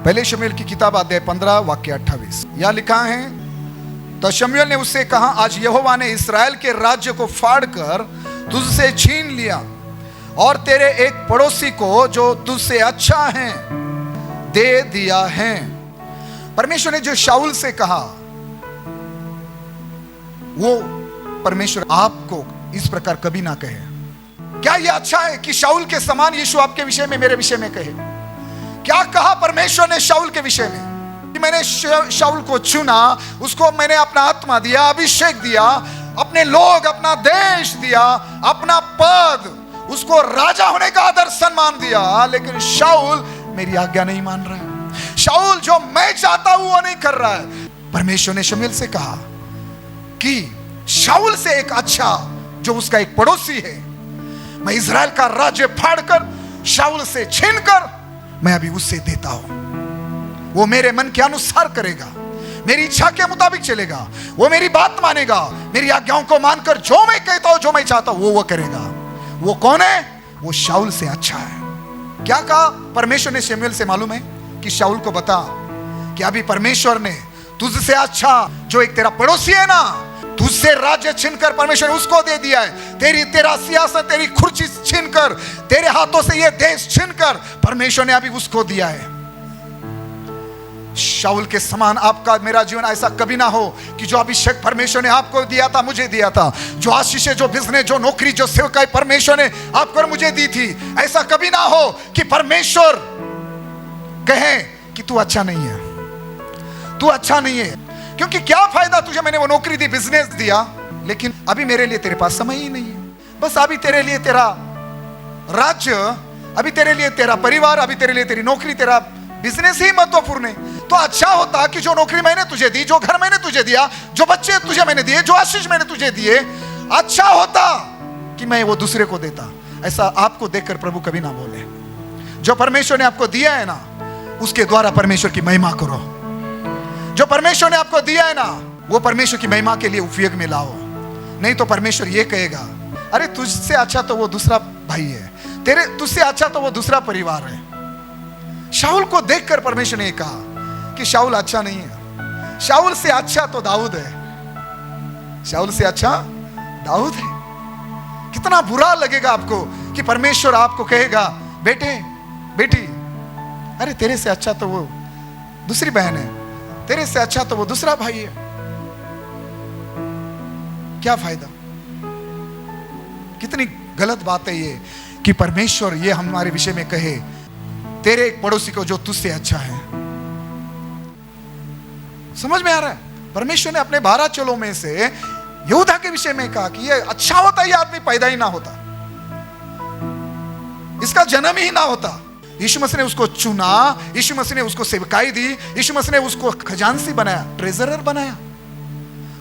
पहले शमूएल की किताब अध्याय 15 वाक्य 28 यह लिखा है, तो शमूएल ने उससे कहा, आज यहोवा ने इस्राएल के राज्य को फाड़कर तुझसे छीन लिया और तेरे एक पड़ोसी को जो तुझसे अच्छा है दे दिया है। परमेश्वर ने जो शाऊल से कहा, वो परमेश्वर आपको इस प्रकार कभी ना कहे। क्या यह अच्छा है कि शाऊल के समान यीशु आपके विषय में, मेरे विषय में कहे? क्या कहा परमेश्वर ने शाऊल के विषय में? मैंने शाऊल को चुना, उसको मैंने अपना आत्मा दिया, अभिषेक दिया, अपने लोग, अपना देश दिया, अपना पद, उसको राजा होने का आदर सम्मान दिया, लेकिन शाऊल मेरी आज्ञा नहीं मान रहा है। शाऊल जो मैं चाहता हूं वो नहीं कर रहा है। परमेश्वर ने शमूएल से कहा कि शाऊल से एक अच्छा, जो उसका एक पड़ोसी है, मैं इज़राइल का राज्य फाड़कर शाऊल से छीनकर मैं अभी उससे देता हूं। वो मेरे मन के अनुसार करेगा, मेरी इच्छा के मुताबिक चलेगा, वो मेरी बात मानेगा, मेरी आज्ञाओं को मानकर जो मैं कहता हूं, जो मैं चाहता हूं वो करेगा। वो कौन है? वो शाऊल से अच्छा है। क्या कहा परमेश्वर ने शमूएल से? मालूम है कि शाऊल को बता कि अभी परमेश्वर ने तुझसे अच्छा जो एक तेरा पड़ोसी है ना, तुझसे राज्य छीनकर परमेश्वर ने उसको दे दिया है। तेरा सियासत, तेरी कुर्सी छीनकर, तेरे हाथों से ये देश छीनकर परमेश्वर ने अभी उसको दिया है। शाऊल के समान आपका मेरा जीवन ऐसा कभी ना हो कि जो अभिषेक परमेश्वर ने आपको दिया था, मुझे दिया था, जो आशीष, जो बिजनेस, जो नौकरी, जो सेवकाई परमेश्वर ने आपको और मुझे दी थी, ऐसा कभी ना हो कि परमेश्वर कहे कि तू अच्छा नहीं है, तू अच्छा नहीं है। क्योंकि क्या फायदा तुझे, मैंने वो नौकरी दी, बिजनेस दिया, लेकिन अभी मेरे लिए तेरे पास समय ही नहीं है। बस अभी तेरे लिए तेरा राज्य, अभी तेरे लिए तेरा परिवार, अभी तेरे लिए तेरी नौकरी, तेरा बिजनेस ही महत्वपूर्ण है। तो अच्छा होता कि जो नौकरी मैंने तुझे दी, जो घर मैंने तुझे दिया, जो बच्चे तुझे मैंने दिए, जो आशीष मैंने तुझे दिए, अच्छा होता कि मैं वो दूसरे को देता। ऐसा आपको देखकर प्रभु कभी ना बोले। जो परमेश्वर ने आपको दिया है ना, उसके द्वारा परमेश्वर की महिमा करो। जो परमेश्वर ने आपको दिया है ना, वो परमेश्वर की महिमा के लिए उपयोग में लाओ। नहीं तो परमेश्वर ये कहेगा, अरे तुझसे अच्छा तो वो दूसरा भाई है, तेरे तुझसे अच्छा तो वो दूसरा परिवार है। शाऊल को देखकर परमेश्वर ने कहा कि शाऊल अच्छा नहीं है, शाऊल से अच्छा तो दाऊद है, शाऊल से अच्छा दाऊद है। कितना बुरा लगेगा आपको कि परमेश्वर आपको कहेगा, बेटे बेटी, अरे तेरे से अच्छा तो वो दूसरी बहन है, तेरे से अच्छा तो वो दूसरा भाई है। क्या फायदा? कितनी गलत बात है ये कि परमेश्वर ये हमारे विषय में कहे, तेरे एक पड़ोसी को जो तुझसे अच्छा है। समझ में आ रहा है? परमेश्वर ने अपने 12 चेलों में से यहूदा के विषय में कहा कि ये अच्छा होता, ये आदमी पैदा ही ना होता, इसका जन्म ही ना होता। यीशु मसीह ने उसको चुना, यीशु मसीह ने उसको सेवकाई दी, यीशु मसीह ने उसको खजांची बनाया, ट्रेजरर बनाया।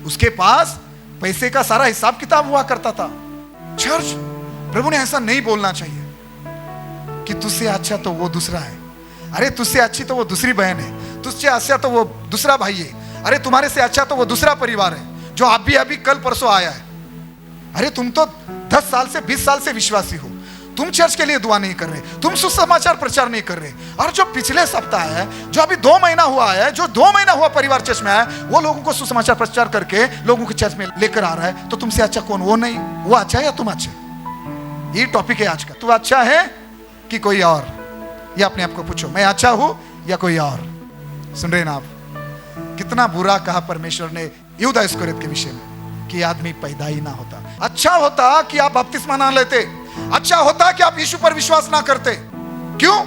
उसके पास पैसे का सारा हिसाब किताब हुआ करता था। चर्च, प्रभु ने ऐसा नहीं बोलना चाहिए कि तुझसे अच्छा तो वो दूसरा है, अरे तुझसे अच्छी तो वो दूसरी बहन है, तुझसे अच्छा तो वो दूसरा भाई है, अरे तुम्हारे से अच्छा तो वो दूसरा परिवार है जो अभी कल परसों आया है। अरे तुम तो 10 साल से 20 साल से विश्वासी हो, तुम चर्च के लिए दुआ नहीं कर रहे, तुम सुसमाचार प्रचार नहीं कर रहे, और जो पिछले सप्ताह है, जो अभी 2 महीना हुआ है, जो 2 महीना हुआ परिवार चर्च में आया, वो लोगों को सुसमाचार प्रचार करके लोगों को चर्च में लेकर आ रहा है, तो तुमसे अच्छा कौन? वो नहीं, वो अच्छा है या तुम अच्छे? ये टॉपिक है आज का। तू अच्छा है कि कोई और? ये अपने आप को पूछो, मैं अच्छा हूं या कोई और? सुन रहे ना आप? कितना बुरा कहा परमेश्वर ने यहूदा इस्करियोत के विषय में कि आदमी पैदा ही ना होता। अच्छा होता कि आप बपतिस्मा ना लेते, अच्छा होता कि आप यीशु पर विश्वास ना करते। क्यों?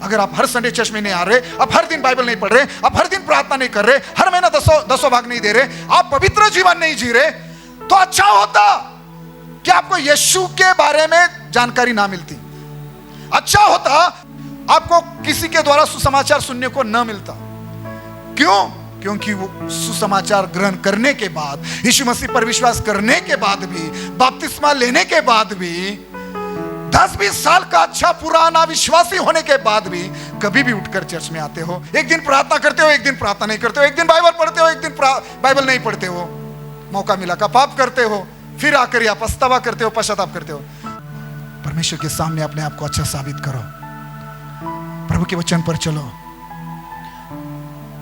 अगर आप हर संडे चर्च में नहीं आ रहे, आप हर दिन बाइबल नहीं पढ़ रहे, आप हर दिन प्रार्थना नहीं कर रहे, हर महीना दसों भाग नहीं दे रहे, आप पवित्र जीवन नहीं जी रहे, तो अच्छा होता कि आपको यीशु के बारे में जानकारी ना मिलती। अच्छा होता आपको किसी के द्वारा सुसमाचार सुनने को न मिलता। क्यों? क्योंकि वो सुसमाचार ग्रहण करने के बाद, यीशु मसीह पर विश्वास करने के बाद भी, बपतिस्मा लेने के बाद भी, 10-20 साल का अच्छा पुराना विश्वासी होने के बाद भी कभी भी उठकर चर्च में आते हो, एक दिन प्रार्थना करते हो, एक दिन प्रार्थना नहीं करते हो, एक दिन बाइबल पढ़ते हो, एक दिन बाइबल नहीं पढ़ते हो, मौका मिला का पाप करते हो, फिर आकर या पछतावा करते हो, पश्चाताप करते हो। परमेश्वर के सामने अपने आप को अच्छा साबित करो, प्रभु के वचन पर चलो,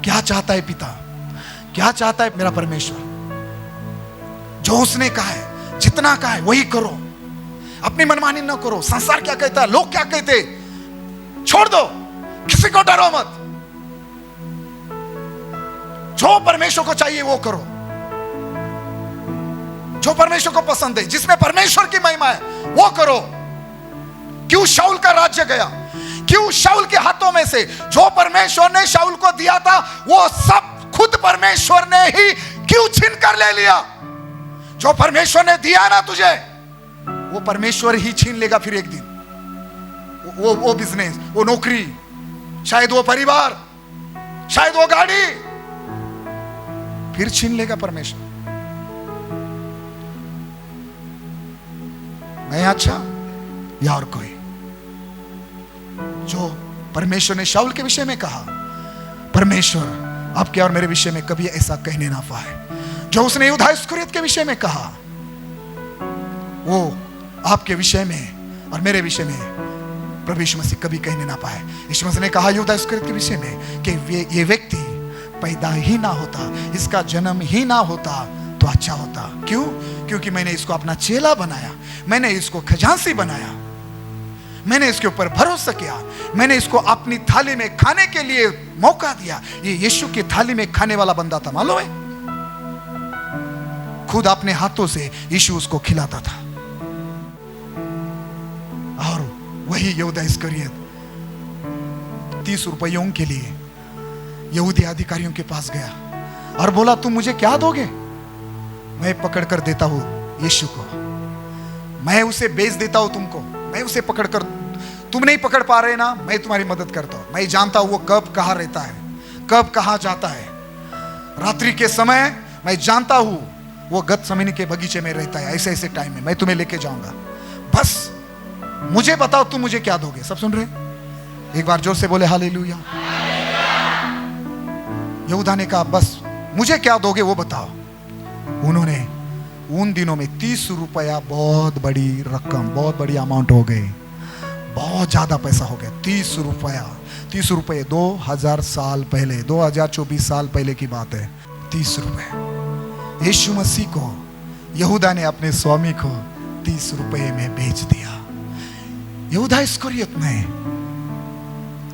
क्या चाहता है पिता, क्या चाहता है मेरा परमेश्वर? जो उसने कहा है, जितना कहा है वही करो, अपनी मनमानी न करो। संसार क्या कहता है, लोग क्या कहते, छोड़ दो, किसी को डरो मत। जो परमेश्वर को चाहिए वो करो, जो परमेश्वर को पसंद है, जिसमें परमेश्वर की महिमा है वो करो। क्यों शाऊल का राज्य गया? क्यों शाऊल के हाथों में से जो परमेश्वर ने शाऊल को दिया था वो सब खुद परमेश्वर ने ही क्यों छीन कर ले लिया? जो परमेश्वर ने दिया ना तुझे, वो परमेश्वर ही छीन लेगा फिर एक दिन। वो बिजनेस, वो नौकरी, शायद वो परिवार, शायद वो गाड़ी, फिर छीन लेगा परमेश्वर। मैं अच्छा या और कोई? जो परमेश्वर ने शाऊल के विषय में कहा, परमेश्वर आपके और मेरे विषय में कभी ऐसा कहने ना पाए। जो उसने यूदा इस्करियोत के विषय में कहा, वो आपके विषय में और मेरे विषय में प्रभु यीशु मसीह कभी कहने ना पाए। यीशु मसीह ने कहा यूदा इस्करियोत के विषय में कि ये व्यक्ति पैदा ही ना होता, इसका जन्म ही ना होता तो अच्छा होता। क्यों? क्योंकि मैंने इसको अपना चेला बनाया, मैंने इसको खजांची बनाया, मैंने इसके ऊपर भरोसा किया, मैंने इसको अपनी थाली में खाने के लिए मौका दिया। ये यीशु की थाली में खाने वाला बंदा था, मालूम है? खुद अपने हाथों से यीशु उसको खिलाता था। और वही यहूदा इस्करियोत 30 रुपयों के लिए यहूदी अधिकारियों के पास गया और बोला, तुम मुझे क्या दोगे? मैं पकड़ कर देता हूं यीशु को, मैं उसे बेच देता हूं तुमको, मैं उसे पकड़ कर, तुम नहीं पकड़ पा रहे ना, मैं तुम्हारी मदद करता हूं। मैं जानता हूं वो कब कहां रहता है, कब कहां जाता है। रात्रि के समय मैं जानता हूं वो गतसमनी के बगीचे में रहता है, ऐसे ऐसे टाइम में मैं तुम्हें लेके जाऊंगा। बस मुझे बताओ तुम मुझे क्या दोगे। सब सुन रहे? एक बार जोर से बोले हालेलुया। यहूदा ने कहा, बस मुझे क्या दोगे वो बताओ। उन्होंने उन दिनों में 30 रुपया बहुत बड़ी रकम, बहुत बड़ी अमाउंट हो गई, बहुत ज्यादा पैसा हो गया। 30 रुपया, 30 रुपये 2000 साल पहले, 2024 साल पहले की बात है। 30 रुपये यीशु मसीह को यहूदा ने अपने स्वामी को 30 रुपये में बेच दिया। यहूदा इस्करियोत ने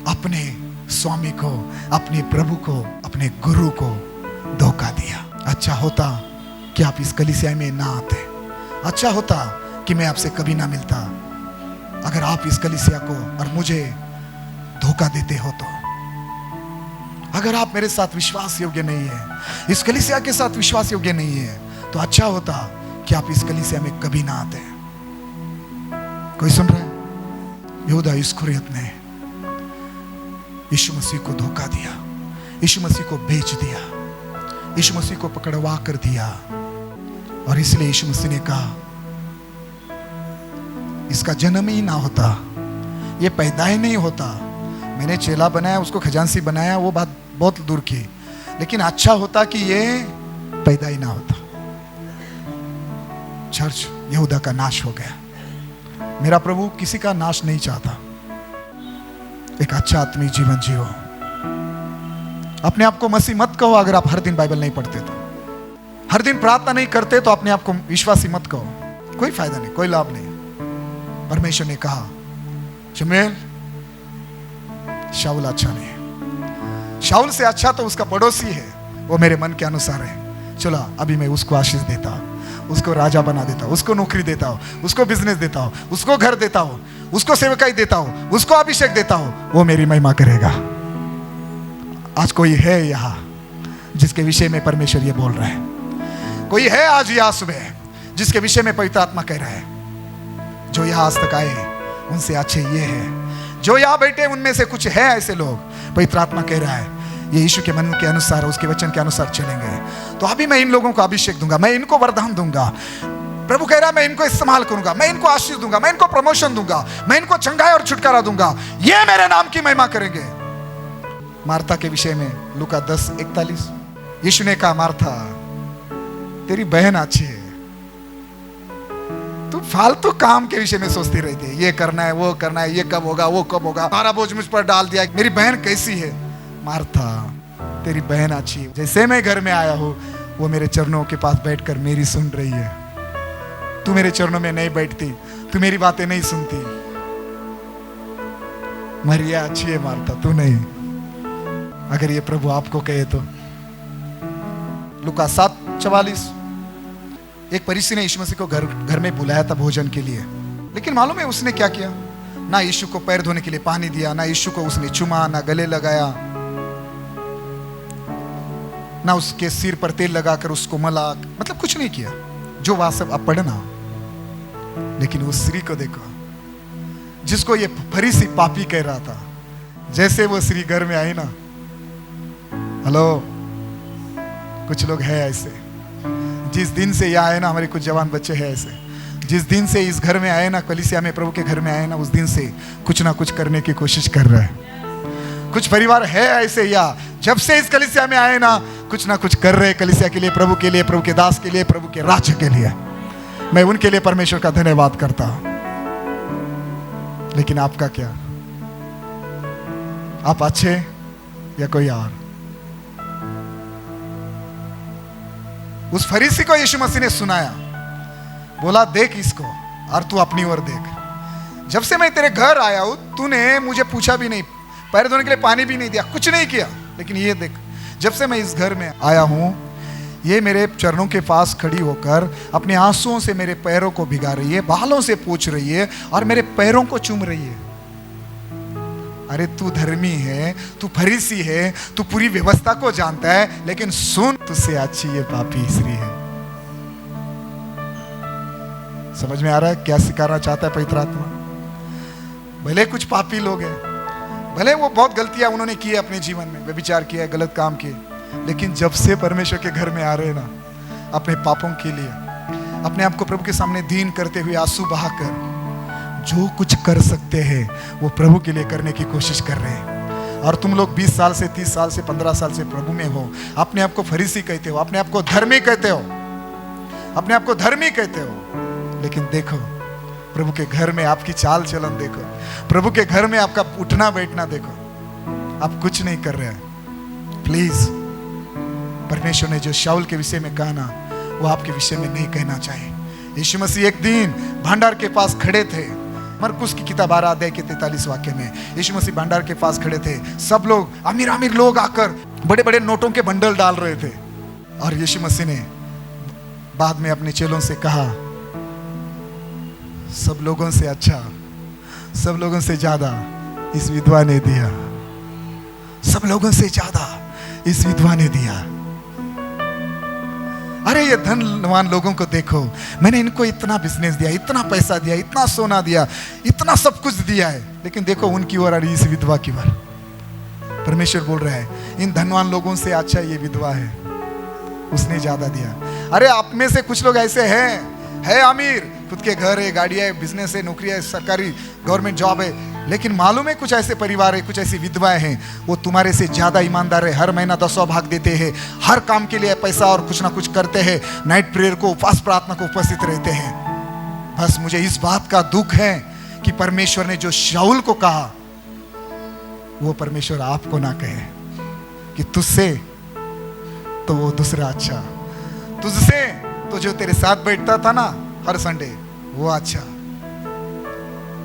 अपने स्वामी को, अपने प्रभु को, अपने गुरु को धोखा दिया। अच्छा होता कि आप इस कलीसिया में ना आते, अच्छा होता कि मैं आपसे कभी ना मिलता, अगर आप इस कलीसिया को और मुझे धोखा देते हो तो। अगर आप मेरे साथ विश्वास योग्य नहीं है, इस कलीसिया के साथ विश्वास योग्य नहीं है, तो अच्छा होता कि आप इस कलीसिया में कभी ना आते। कोई सुन रहा है? यहूदा इस्करियोत ने यीशु मसीह को धोखा दिया, यीशु मसीह को बेच दिया, यीशु मसीह को पकड़वा कर दिया। और इसलिए यीशु मसीह ने कहा, इसका जन्म ही ना होता, ये पैदा ही नहीं होता। मैंने चेला बनाया, उसको खजांची बनाया, वो बात बहुत दूर की, लेकिन अच्छा होता कि ये पैदा ही ना होता। चर्च, यहूदा का नाश हो गया। मेरा प्रभु किसी का नाश नहीं चाहता। एक अच्छा आत्मिक जीवन जियो। अपने आप को मसीह मत कहो अगर आप हर दिन बाइबल नहीं पढ़ते तो, हर दिन प्रार्थना नहीं करते तो अपने आप को विश्वासी मत कहो। कोई फायदा नहीं, कोई लाभ नहीं। परमेश्वर ने कहा, शमूएल, शाऊल अच्छा नहीं है, शाऊल से अच्छा तो उसका पड़ोसी है, वो मेरे मन के अनुसार है। चलो अभी मैं उसको आशीष देता हूं, उसको राजा बना देता हूं, उसको नौकरी देता हूं, उसको बिजनेस देता हूं, उसको घर देता हूं, उसको सेवकाई देता हूं, उसको अभिषेक देता हूं, वो मेरी महिमा करेगा। आज कोई है यहां जिसके विषय में परमेश्वर ये बोल रहा है? कोई है आज यहां सुबह जिसके विषय में पवित्र आत्मा कह रहा है, जो यहां आज तक आए उनसे अच्छे ये है, जो यहां बैठे उनमें से कुछ है ऐसे लोग, पवित्र आत्मा कह रहा है ये यीशु के मन के अनुसार, उसके वचन के अनुसार चलेंगे तो अभी मैं इन लोगों को अभिषेक दूंगा, मैं इनको वरदान दूंगा। प्रभु कह रहा है मैं इनको इस्तेमाल करूंगा, मैं इनको आशीष दूंगा, मैं इनको प्रमोशन दूंगा, मैं इनको चंगाई और छुटकारा दूंगा, ये मेरे नाम की महिमा करेंगे। मार्था के विषय में लूका 10:41 यीशु ने कहा, मार्था तेरी बहन अच्छी है, तू फालतू काम के विषय में सोचती रहती है, ये करना है, वो करना है, ये कब होगा, वो कब होगा, सारा बोझ मुझ पर डाल दिया, मेरी बहन कैसी है? मार्था तेरी बहन अच्छी है। जैसे मैं घर में आया हूँ वो मेरे चरणों के पास बैठकर मेरी सुन रही है। तू मेरे चरणों में नहीं बैठती, तू मेरी बातें नहीं सुनती। मरिया अच्छी है मार्था, तू नहीं। अगर ये प्रभु आपको कहे तो। लूका 7:44। एक फरीसी ने यीशु मसीह को घर में बुलाया था भोजन के लिए, लेकिन मालूम है उसने क्या किया? ना यीशु को पैर धोने के लिए पानी दिया, ना यीशु को उसने चुमा, ना गले लगाया, ना उसके सिर पर तेल लगाकर उसको मला, मतलब कुछ नहीं किया। जो वहां सब आप पढ़ना। लेकिन उस स्त्री को देखो जिसको ये फरीसी पापी कह रहा था। जैसे वो स्त्री घर में आई ना, हेलो, कुछ लोग हैं ऐसे। जिस दिन से यहाँ आए ना, हमारे कुछ जवान बच्चे हैं ऐसे, जिस दिन से इस घर में आए ना, कलीसिया में प्रभु के घर में आए ना, उस दिन से कुछ ना कुछ करने की कोशिश कर रहे हैं। कुछ परिवार है ऐसे, या जब से इस कलीसिया में आए ना कुछ ना कुछ कर रहे हैं कलीसिया के लिए, प्रभु के लिए, प्रभु के दास के लिए, प्रभु के राज्य के लिए। मैं उनके लिए परमेश्वर का धन्यवाद करता हूं। लेकिन आपका क्या? आप अच्छे या कोई और? उस फरीसी को यीशु मसीह ने सुनाया, बोला देख इसको और तू अपनी ओर देख। जब से मैं तेरे घर आया हूं तूने मुझे पूछा भी नहीं, पैर धोने के लिए पानी भी नहीं दिया, कुछ नहीं किया। लेकिन ये देख, जब से मैं इस घर में आया हूं ये मेरे चरणों के पास खड़ी होकर अपने आंसुओं से मेरे पैरों को भिगा रही है, बालों से पोंछ रही है और मेरे पैरों को चूम रही है। अरे तू धर्मी है, तू फरीसी है, तू पूरी व्यवस्था को जानता है, लेकिन सुन, तुझसे अच्छी ये पापी स्त्री है। समझ में आ रहा है क्या सिखाना चाहता है पवित्र आत्मा? भले कुछ पापी लोग हैं, भले वो बहुत गलतियां उन्होंने की है अपने जीवन में, व्यभिचार किया है, गलत काम किए, लेकिन जब से परमेश्वर के घर में आ रहे हैं ना, अपने पापों के लिए अपने आप को प्रभु के सामने दीन करते हुए आंसू बहाकर जो कुछ कर सकते हैं वो प्रभु के लिए करने की कोशिश कर रहे हैं। और तुम लोग 20 साल से, 30 साल से, 15 साल से प्रभु में हो, अपने आप को फरीसी कहते हो, अपने आप को धर्मी कहते हो, अपने आप को धर्मी कहते हो, लेकिन देखो प्रभु के घर में आपकी चाल चलन देखो, प्रभु के घर में आपका उठना बैठना देखो, आप कुछ नहीं कर रहे हैं। प्लीज, परमेश्वर ने जो शाऊल के विषय में कहा ना, वो आपके विषय में नहीं कहना चाहिए। यीशु मसीह एक दिन भंडार के पास खड़े थे, मरकुस की किताब 12 अध्याय के 43 वाक्य में यीशु मसीह भंडार के पास खड़े थे। सब लोग, अमीर अमीर लोग आकर बड़े बड़े नोटों के बंडल डाल रहे थे, और यीशु मसीह ने बाद में अपने चेलों से कहा, सब लोगों से अच्छा, सब लोगों से ज्यादा इस विधवा ने दिया, सब लोगों से ज्यादा इस विधवा ने दिया। अरे ये धनवान लोगों को देखो, मैंने इनको इतना बिजनेस दिया, इतना पैसा दिया, इतना सोना दिया, इतना सब कुछ दिया है, लेकिन देखो उनकी ओर, इस विधवा की ओर। परमेश्वर बोल रहा है, इन धनवान लोगों से अच्छा ये विधवा है, उसने ज्यादा दिया। अरे आप में से कुछ लोग ऐसे हैं, है अमीर, खुद के घर है, गाड़ी है, बिजनेस है, नौकरी है, सरकारी गवर्नमेंट जॉब है, लेकिन मालूम है कुछ ऐसे परिवार है, कुछ ऐसी विधवाएं हैं, वो तुम्हारे से ज्यादा ईमानदार है, हर महीना 10 भाग देते हैं, हर काम के लिए पैसा और कुछ ना कुछ करते हैं, नाइट प्रेयर को, उपवास प्रार्थना को उपस्थित रहते हैं। बस मुझे इस बात का दुख है कि परमेश्वर ने जो शाऊल को कहा वो परमेश्वर आपको ना कहे कि तुझसे तो वो दूसरा अच्छा, तुझसे तो जो तेरे साथ बैठता था ना हर संडे वो अच्छा।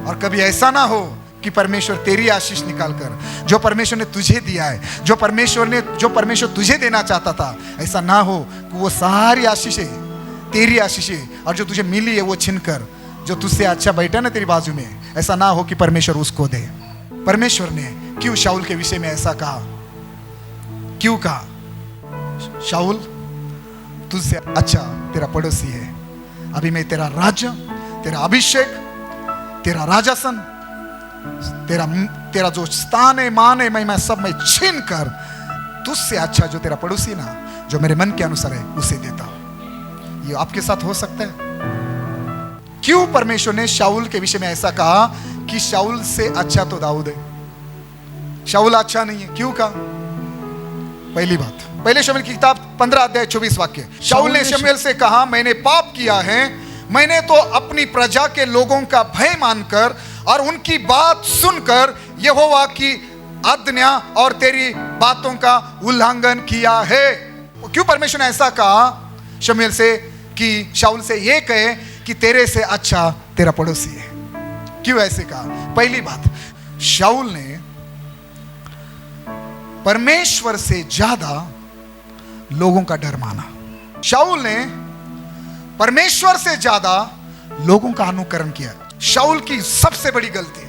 और कभी ऐसा ना हो कि परमेश्वर तेरी आशीष निकालकर, जो परमेश्वर ने तुझे दिया है, जो परमेश्वर तुझे देना चाहता था, ऐसा ना हो कि वो सारी आशीषें, तेरी आशीषें और जो तुझे मिली है वो छीनकर जो तुझसे अच्छा बैठा ना तेरी बाजू में, ऐसा ना हो कि परमेश्वर उसको दे। परमेश्वर ने क्यों शाऊल के विषय में ऐसा कहा? क्यों कहा? शाऊल तुझसे अच्छा तेरा पड़ोसी है, अभी मैं तेरा राज्य, तेरा अभिषेक, तेरा राजासन, तेरा जो स्थान है, मान है, मैं सब में छीन कर तुझसे अच्छा जो तेरा पड़ोसी ना, जो मेरे मन के अनुसार है, उसे देता हूं। ये आपके साथ हो सकता है? क्यों परमेश्वर ने शाऊल के विषय में ऐसा कहा कि शाऊल से अच्छा तो दाऊद है, शाऊल अच्छा नहीं है? क्यों कहा? पहली बात, पहले शमूएल की किताब 15 अध्याय 24 वाक्य, शाऊल ने शमूएल से कहा, मैंने पाप किया है, मैंने तो अपनी प्रजा के लोगों का भय मानकर और उनकी बात सुनकर यहोवा की आज्ञा और तेरी बातों का उल्लंघन किया है। क्यों परमेश्वर ने ऐसा कहा शमूएल से कि शाऊल से ये कहे कि तेरे से अच्छा तेरा पड़ोसी है? क्यों ऐसे कहा? पहली बात, शाऊल ने परमेश्वर से ज्यादा लोगों का डर माना। शाऊल ने परमेश्वर से ज्यादा लोगों का अनुकरण किया। शाऊल की सबसे बड़ी गलती,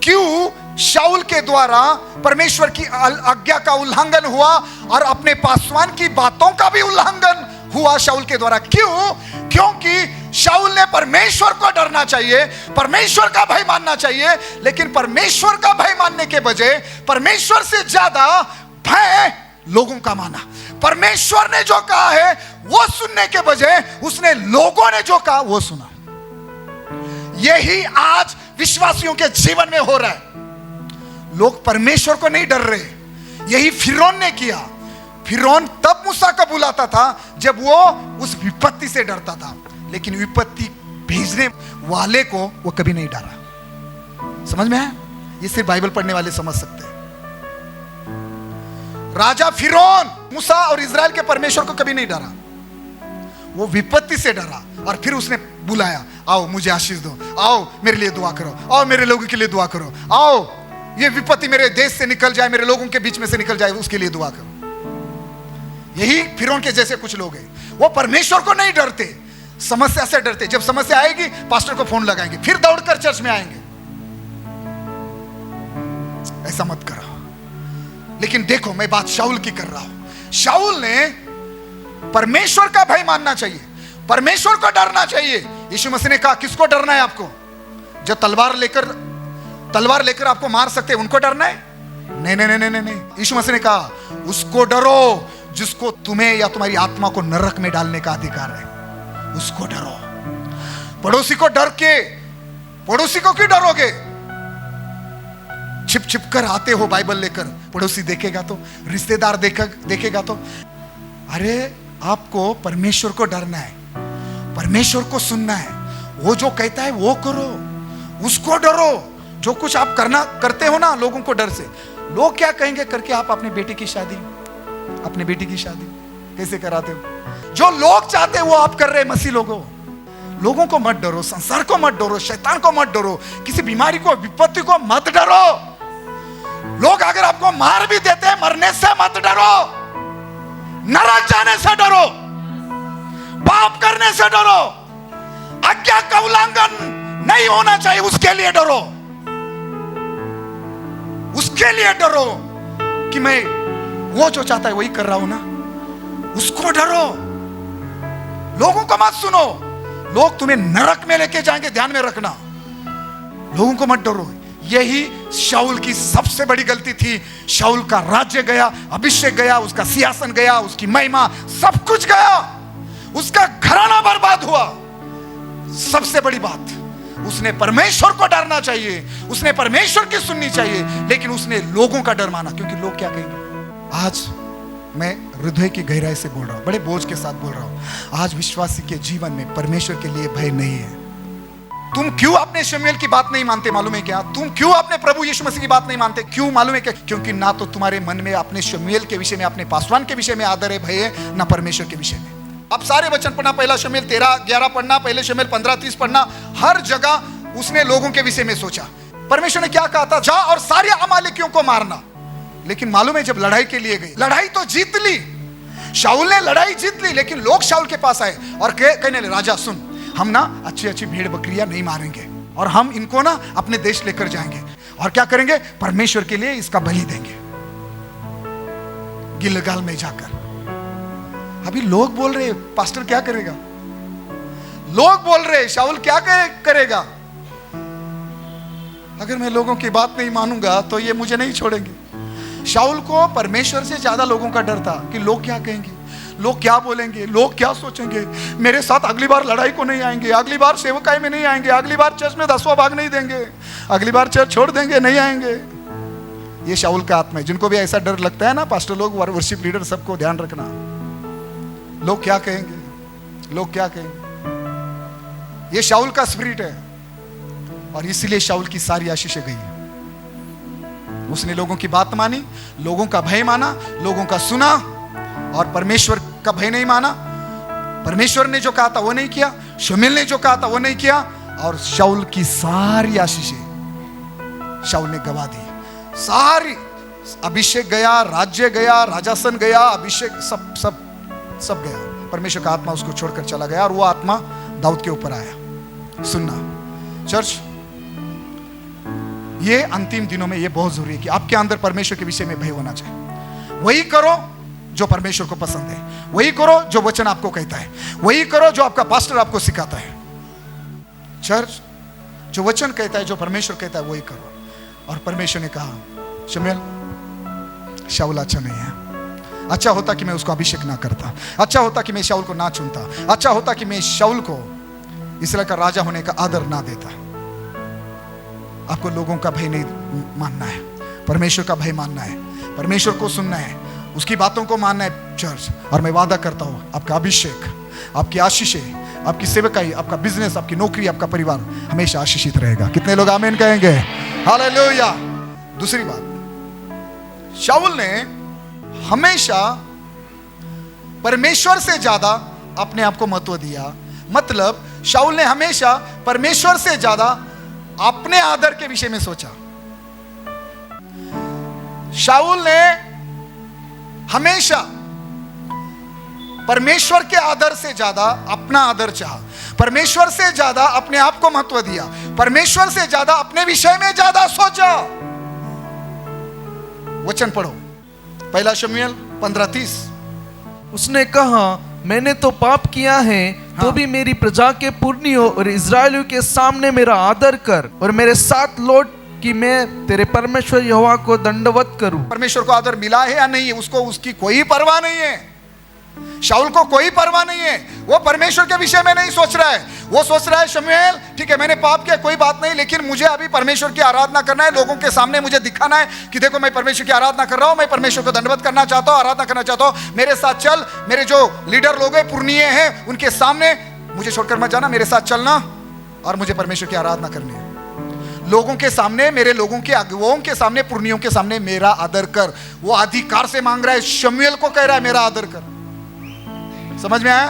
क्यों शाऊल के द्वारा परमेश्वर की आज्ञा का उल्लंघन हुआ और अपने पासवान की बातों का भी उल्लंघन हुआ शाऊल के द्वारा। क्यों? क्योंकि शाऊल ने परमेश्वर को डरना चाहिए, परमेश्वर का भय मानना चाहिए, लेकिन परमेश्वर का भय मानने के बजाय परमेश्वर से ज्यादा भय लोगों का माना। परमेश्वर ने जो कहा है वो सुनने के बजाय उसने लोगों ने जो कहा वो सुना। यही आज विश्वासियों के जीवन में हो रहा है। लोग परमेश्वर को नहीं डर रहे। यही फिरौन ने किया। फिरौन तब मूसा को बुलाता था जब वो उस विपत्ति से डरता था, लेकिन विपत्ति भेजने वाले को वो कभी नहीं डरा। समझ में है? ये सिर्फ बाइबल पढ़ने वाले समझ सकते हैं। राजा फिरौन मूसा और इजराइल के परमेश्वर को कभी नहीं डरा। वो विपत्ति से डरा और फिर उसने बुलाया, आओ मुझे आशीष दो, आओ मेरे लिए दुआ करो, आओ मेरे लोगों के लिए दुआ करो, आओ ये विपत्ति मेरे देश से निकल जाए, मेरे लोगों के बीच में से निकल जाए, उसके लिए दुआ करो। यही फिरौन के जैसे कुछ लोग हैं। वो परमेश्वर को नहीं डरते, समस्या से डरते। जब समस्या आएगी पास्टर को फोन लगाएंगे, फिर दौड़कर चर्च में आएंगे। ऐसा मत करो। लेकिन देखो, मैं बात शाऊल की कर रहा हूं। शाऊल ने परमेश्वर का भय मानना चाहिए, परमेश्वर को डरना चाहिए। यीशु मसीह ने कहा किसको डरना है आपको? जो तलवार लेकर आपको मार सकते हैं उनको डरना है? नहीं नहीं नहीं नहीं नहीं। यीशु मसीह ने कहा उसको डरो जिसको तुम्हें या तुम्हारी आत्मा को नरक में डालने का अधिकार है, उसको डरो। पड़ोसी को डर के, पड़ोसी को क्यों डरोगे? छिप छिप कर आते हो बाइबल लेकर, पड़ोसी देखेगा तो, रिश्तेदार देखेगा तो। अरे आपको परमेश्वर को डरना है, परमेश्वर को सुनना है। वो जो कहता है वो करो, उसको डरो। जो कुछ आप करते हो ना लोगों को डर से, लोग क्या कहेंगे करके आप अपने बेटे की शादी, अपने बेटी की शादी कैसे कराते हो? जो लोग चाहते हैं वो आप कर रहे हैं। मसीह लोगों को मत डरो, संसार को मत डरो, शैतान को मत डरो, किसी बीमारी को, विपत्ति को मत डरो। लोग अगर आपको मार भी देते हैं, मरने से मत डरो, नरक जाने से डरो, पाप करने से डरो, आज्ञा का उल्लंघन नहीं होना चाहिए उसके लिए डरो। उसके लिए डरो कि मैं वो जो चाहता है वही कर रहा हूं ना, उसको डरो। लोगों को मत सुनो, लोग तुम्हें नरक में लेके जाएंगे, ध्यान में रखना। लोगों को मत डरो। यही शाऊल की सबसे बड़ी गलती थी। शाऊल का राज्य गया, अभिषेक गया, उसका सिंहासन गया, उसकी महिमा, सब कुछ गया, उसका घराना बर्बाद हुआ। सबसे बड़ी बात, उसने परमेश्वर को डरना चाहिए, उसने परमेश्वर की सुननी चाहिए, लेकिन उसने लोगों का डर माना। क्योंकि लोग क्या कहेंगे? आज मैं हृदय की गहराई से बोल रहा हूं, बड़े बोझ के साथ बोल रहा हूं। आज विश्वासी के जीवन में परमेश्वर के लिए भय नहीं है। तुम क्यों अपने शमूएल की बात नहीं मानते मालूम है क्या? तुम क्यों अपने प्रभु यीशु मसीह की बात नहीं मानते? क्यों मालूम है क्या? क्योंकि ना तो तुम्हारे मन में अपने शमूएल के विषय में, अपने पासवान के विषय में आदर है, भय है, ना परमेश्वर के विषय में। अब सारे वचन पढ़ना, पहला शमूएल 13-11 पढ़ना, पहले शमूएल 15-30 पढ़ना, हर जगह उसने लोगों के विषय में सोचा। परमेश्वर ने क्या कहा था? जा और सारे अमालेकियों को मारना। लेकिन मालूम है जब लड़ाई के लिए गई, लड़ाई तो जीत ली, शाऊल ने लड़ाई जीत ली, लेकिन लोग शाऊल के पास आए और कहने लगे, राजा सुन, हम ना अच्छी अच्छी भेड़ बकरियां नहीं मारेंगे और हम इनको ना अपने देश लेकर जाएंगे और क्या करेंगे? परमेश्वर के लिए इसका बलि देंगे गिलगाल में जाकर। अभी लोग बोल रहे पास्टर क्या करेगा? लोग बोल रहे शाऊल क्या करेगा? अगर मैं लोगों की बात नहीं मानूंगा तो ये मुझे नहीं छोड़ेंगे। शाऊल को परमेश्वर से ज्यादा लोगों का डर था कि लोग क्या कहेंगे, लोग क्या बोलेंगे, लोग क्या सोचेंगे, मेरे साथ अगली बार लड़ाई को नहीं आएंगे, अगली बार सेवकाई में नहीं आएंगे, अगली बार चर्च में 10वां भाग नहीं देंगे, अगली बार चर्च छोड़ देंगे, नहीं आएंगे। ये शाऊल का आत्मा है। जिनको भी ऐसा डर लगता है ना, पास्टर लोग, वर्शिप लीडर, सबको ध्यान रखना, लोग क्या कहेंगे, लोग क्या कहेंगे। ये शाऊल का स्पिरिट है और इसीलिए शाऊल की सारी आशीषें गई। उसने लोगों की बात मानी, लोगों का भय माना, लोगों का सुना और परमेश्वर का भय नहीं माना। परमेश्वर ने जो कहा था वो नहीं किया, शमूएल ने जो कहा था वो नहीं किया, और शाऊल की सारी आशीषें शाऊल ने गवा दी। सारी अभिषेक गया, राज्य गया, राजासन गया, अभिषेक सब सब सब गया। परमेश्वर का आत्मा उसको छोड़कर चला गया और वो आत्मा दाऊद के ऊपर आया। सुनना चर्च, ये अंतिम दिनों में ये बहुत जरूरी है कि आपके अंदर परमेश्वर के विषय में भय होना चाहिए। वही करो जो परमेश्वर को पसंद है, वही करो जो वचन आपको कहता है, वही करो जो आपका पास्टर आपको सिखाता है। चर्च, जो वचन कहता है, जो परमेश्वर कहता है वही करो। और परमेश्वर ने कहा, शमूएल, शाऊल अच्छा नहीं है। अच्छा होता कि मैं उसको अभिषेक ना करता, अच्छा होता कि मैं शाऊल को ना चुनता, अच्छा होता कि मैं शाऊल को इस्राएल का राजा होने का आदर ना देता। आपको लोगों का भय नहीं मानना है, परमेश्वर का भय मानना है, परमेश्वर को सुनना है, उसकी बातों को मानना है। चर्च, और मैं वादा करता हूं आपका अभिषेक, आपकी आशीषें, आपकी सेवकाई, आपका बिजनेस, आपकी नौकरी, आपका परिवार हमेशा आशीषित रहेगा। कितने लोग आमीन कहेंगे? हालेलुया। दूसरी बात, शाऊल ने हमेशा परमेश्वर से ज्यादा अपने आप को महत्व दिया। मतलब शाऊल ने हमेशा परमेश्वर से ज्यादा अपने आदर के विषय में सोचा। शाऊल ने हमेशा परमेश्वर के आदर से ज्यादा अपना आदर चाहा, परमेश्वर से ज्यादा अपने आप को महत्व दिया, परमेश्वर से ज्यादा अपने विषय में ज्यादा सोचा। वचन पढ़ो, पहला शमूएल 15:30। उसने कहा, मैंने तो पाप किया है, तो भी मेरी प्रजा के पुरनियों और इस्राएलियों के सामने मेरा आदर कर और मेरे साथ लौट कि मैं तेरे परमेश्वर यहोवा को दंडवत करूं। परमेश्वर को आदर मिला है या नहीं है, उसको उसकी कोई परवाह नहीं है। शाऊल को कोई परवाह नहीं है, वो परमेश्वर के विषय में नहीं सोच रहा है। वो सोच रहा है, शमूएल ठीक है, मैंने पाप किया, कोई बात नहीं, लेकिन मुझे अभी परमेश्वर की आराधना करना है, लोगों के सामने मुझे दिखाना है कि देखो मैं परमेश्वर की आराधना कर रहा हूं, मैं परमेश्वर को दंडवत करना चाहता हूं, आराधना करना चाहता हूं, मेरे साथ चल, मेरे जो लीडर लोग हैं, पुरनिये हैं, उनके सामने मुझे छोड़कर मत जाना, मेरे साथ चलना और मुझे परमेश्वर की आराधना करनी है। लोगों के सामने, मेरे लोगों के अगुवाओं के सामने, पुरनियों के सामने मेरा आदर कर। वो अधिकार से मांग रहा है, शमूएल को कह रहा है मेरा आदर कर। समझ में आया?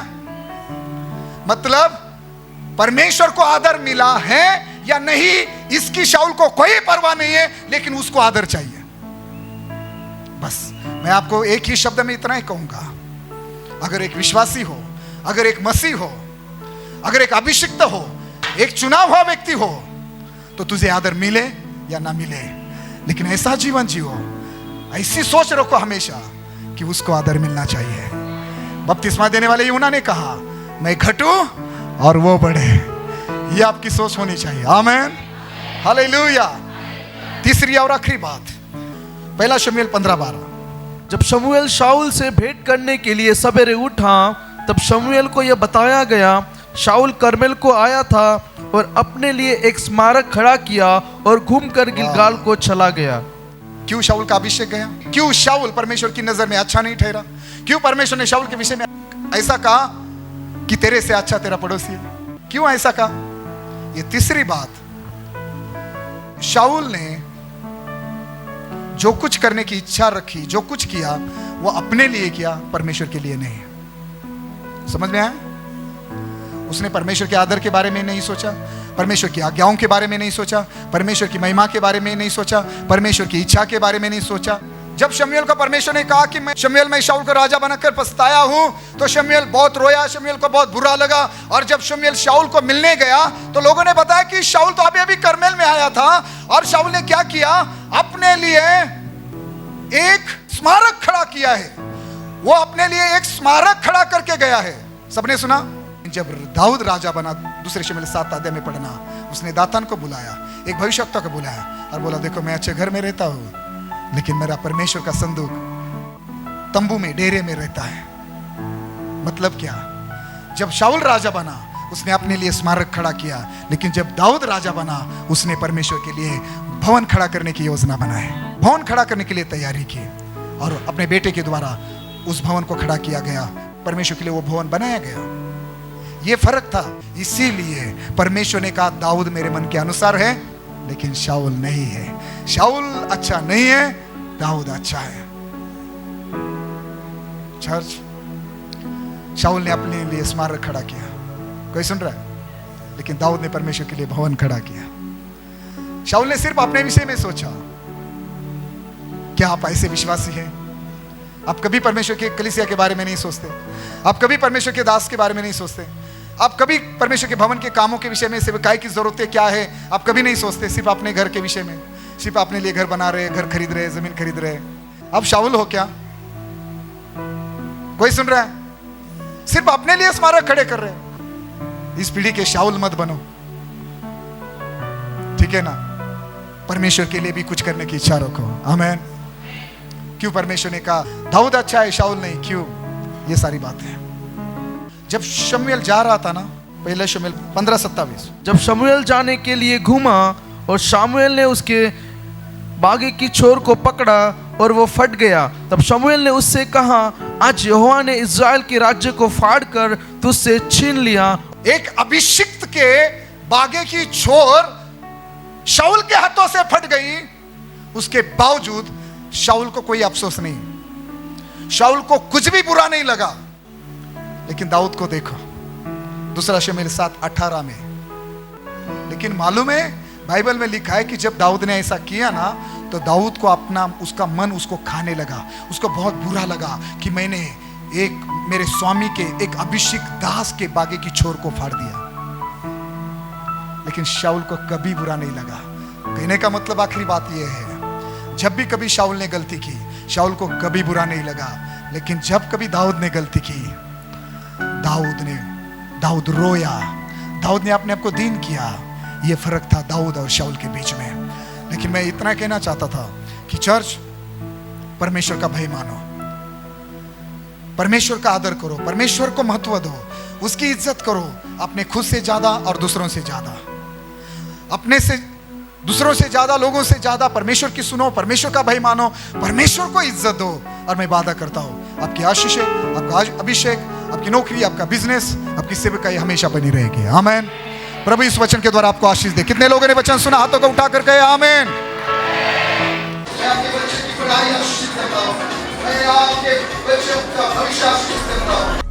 मतलब परमेश्वर को आदर मिला है या नहीं, इसकी शाऊल को कोई परवाह नहीं है, लेकिन उसको आदर चाहिए। बस मैं आपको एक ही शब्द में इतना ही कहूंगा, अगर एक विश्वासी हो, अगर एक मसीह हो, अगर एक अभिषिक्त हो, एक चुना हुआ व्यक्ति हो, तो तुझे आदर मिले या ना मिले, लेकिन ऐसा जीवन जियो, ऐसी सोच रखो हमेशा कि उसको आदर मिलना चाहिए। बपतिस्मा देने वाले यूहन्ना ने कहा, मैं घटूं और वो बढ़े। ये आपकी सोच होनी चाहिए। आमीन, हालेलुया। तीसरी और आखिरी बात, पहला शमूएल 15:12। जब शमूएल शाऊल से भेंट करने के लिए सवेरे उठा, तब शमूएल को यह बताया गया, शाऊल कर्मेल को आया था और अपने लिए एक स्मारक खड़ा किया और घूमकर गिलगाल को चला गया। क्यों शाऊल का अभिषेक गया? क्यों शाऊल परमेश्वर की नजर में अच्छा नहीं ठहरा? क्यों परमेश्वर ने शाऊल के विषय में ऐसा कहा कि तेरे से अच्छा तेरा पड़ोसी है? क्यों ऐसा कहा? ये तीसरी बात, शाऊल ने जो कुछ करने की इच्छा रखी, जो कुछ किया, वो अपने लिए किया, परमेश्वर के लिए नहीं। समझ में आया? उसने परमेश्वर के आदर के बारे में नहीं सोचा, परमेश्वर की आज्ञाओं के बारे में नहीं सोचा, परमेश्वर की महिमा के बारे में नहीं सोचा, परमेश्वर की इच्छा के बारे में नहीं सोचा। जब शमूएल को परमेश्वर ने कहा कि मैं शाऊल को राजा बनाकर पछताया हूं, तो शमूएल बहुत रोया, शमूएल को बहुत बुरा लगा। और जब शमूएल शाऊल को मिलने गया तो लोगों ने बताया कि शाऊल तो अभी अभी कर्मेल में आया था, और शाऊल ने क्या किया? अपने लिए एक स्मारक खड़ा किया है। वो अपने लिए एक स्मारक खड़ा करके गया है। सबने सुना? जब दाऊद राजा बना, दूसरे शमूएल 7 अध्याय में पढ़ना, उसने दातान को बुलाया, एक भविष्यवक्ता को बुलाया और बोला, देखो मैं अच्छे घर में रहता हूं, लेकिन मेरा परमेश्वर का संदूक तंबू में, डेरे में रहता है। मतलब क्या? जब शाऊल राजा बना उसने अपने लिए स्मारक खड़ा किया, लेकिन जब दाऊद राजा बना उसने परमेश्वर के लिए भवन खड़ा करने की योजना बनाई, भवन खड़ा करने के लिए तैयारी की, और अपने बेटे के द्वारा उस भवन को खड़ा किया गया। परमेश्वर के लिए वो भवन बनाया गया। ये फर्क था। इसीलिए परमेश्वर ने कहा, दाऊद मेरे मन के अनुसार है, लेकिन शाऊल नहीं है। शाऊल अच्छा नहीं है, दाऊद अच्छा है। चर्च, शाऊल ने अपने लिए स्मारक खड़ा किया, कोई सुन रहा है? लेकिन दाऊद ने परमेश्वर के लिए भवन खड़ा किया। शाऊल ने सिर्फ अपने विषय में सोचा। क्या आप ऐसे विश्वासी हैं? आप कभी परमेश्वर के कलीसिया के बारे में नहीं सोचते, आप कभी परमेश्वर के दास के बारे में नहीं सोचते, आप कभी परमेश्वर के भवन के कामों के विषय में, सेवकाई की जरूरतें क्या है, आप कभी नहीं सोचते। सिर्फ अपने घर के विषय में, सिर्फ अपने लिए घर बना रहे, घर खरीद रहे, जमीन खरीद रहे। आप शाऊल हो क्या? कोई सुन रहा है? सिर्फ अपने लिए स्मारक खड़े कर रहे। इस पीढ़ी के शाऊल मत बनो, ठीक है ना? परमेश्वर के लिए भी कुछ करने की इच्छा रखो। आमीन। क्यों परमेश्वर ने कहा दाऊद अच्छा है, शाऊल नहीं? क्यों? ये सारी बातें हैं। जब शमूएल जा रहा था ना, पहले शमूएल 15:27, जब शमूएल जाने के लिए घूमा और शामुएल ने उसके बागे की छोर को पकड़ा और वो फट गया, तब शमूएल ने उससे कहा, आज यहोवा ने इस्राएल के राज्य को फाड़कर तुझसे छीन लिया। एक अभिषिक्त के बागे की छोर शाऊल के हाथों से फट गई, उसके बावजूद शाऊल को कोई अफसोस नहीं, शाऊल को कुछ भी बुरा नहीं लगा। लेकिन दाऊद को देखो, दूसरा शमूएल 7:18 में। लेकिन मालूम है, बाइबल में लिखा है कि जब दाऊद ने ऐसा किया ना, तो दाऊद को अपना, उसका मन उसको खाने लगा, उसको बहुत बुरा लगा कि मैंने एक मेरे स्वामी के एक अभिषिक्त दास के बागे की छोर को फाड़ दिया। लेकिन शाऊल को कभी बुरा नहीं लगा। कहने का मतलब आखिरी बात यह है, जब भी कभी शाऊल ने गलती की, शाऊल को कभी बुरा नहीं लगा। लेकिन जब कभी दाऊद ने गलती की, दाऊद रोया, दाऊद ने अपने आप को दीन किया। यह फर्क था दाऊद और शाऊल के बीच में। लेकिन मैं इतना कहना चाहता था कि चर्च, परमेश्वर का भय मानो, परमेश्वर का आदर करो, परमेश्वर को महत्व दो, उसकी इज्जत करो, अपने खुद से ज्यादा और दूसरों से ज्यादा, अपने से दूसरों से ज्यादा, लोगों से ज्यादा परमेश्वर की सुनो, परमेश्वर का भय मानो, परमेश्वर को इज्जत दो। और मैं वादा करता हूं, आपकी आशीष, आपका अभिषेक, आपकी नौकरी, आपका बिजनेस, आपकी सेवकाई हमेशा बनी रहेगी। आमीन। प्रभु इस वचन के द्वारा आपको आशीष दे। कितने लोगों ने वचन सुना? हाथों को उठा कर कहे आमीन। मैं आपके बच्चे की पढ़ाई आशीष देता हूं, मैं आपके बच्चों का भविष्य आशीष देता हूं।